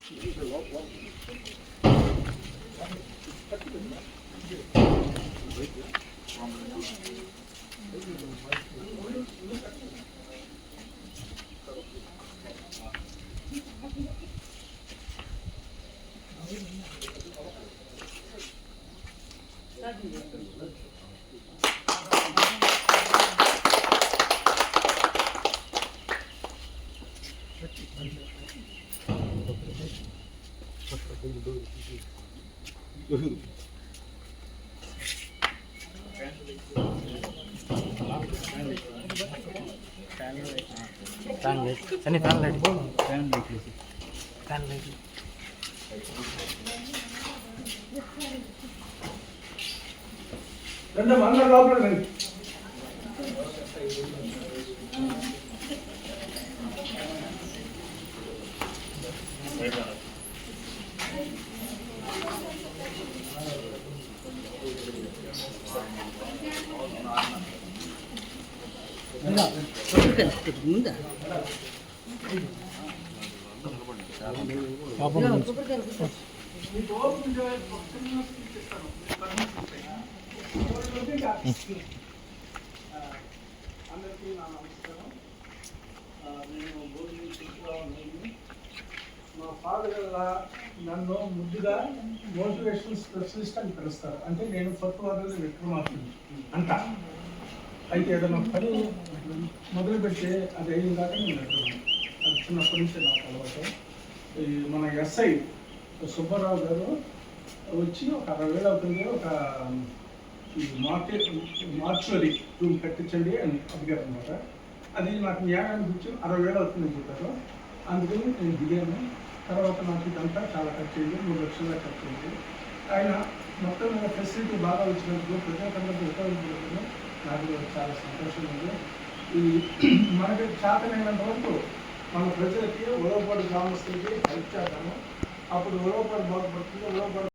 Fan light అన్ని fan light fan light fan light రెండు మంగళ లోపల రండి. ముందా అందరికీ నా నమస్కారం. నేను భోగి మా ఫాదర్ నన్ను ముద్దుగా మోటివేషన్ స్పెషలిస్ట్ అని పిలుస్తారు. అంటే నేను ఫత్వాదులు విక్రమార్కుడు అంట. అయితే ఏదైనా పని మొదలుపెట్టి అది అయిన దాకా నేను విక్రమాను. అది చిన్నప్పటి నుంచి నాకు అలవాటు. మన ఎస్ఐ సుబ్బారావు గారు వచ్చి ఒక 60,000 అవుతుంది, ఒక మార్చురీ రూమ్ కట్టించండి అని అడిగారు అనమాట. అది నాకు న్యాయానికి వచ్చి 60,000 అవుతుందని చెప్పారు. అందుకని నేను దిగాను. తర్వాత నాకు ఇదంతా చాలా ఖర్చు అయింది, 3 లక్షల ఖర్చు అయింది. ఆయన మొత్తం మీద ఫెసిలిటీ బాగా వచ్చినందుకు ప్రజాతంగా ఉపయోగించడం నాకు చాలా సంతోషంగా ఉంది. ఈ మనకి చేతనైనంత వరకు మన ప్రజలకి ఉలవపాడు గ్రామస్తులకి హెల్ప్ చేద్దాము. అప్పుడు ఉలవపాడు బాగుపడుతుంది. ఉలవపాడు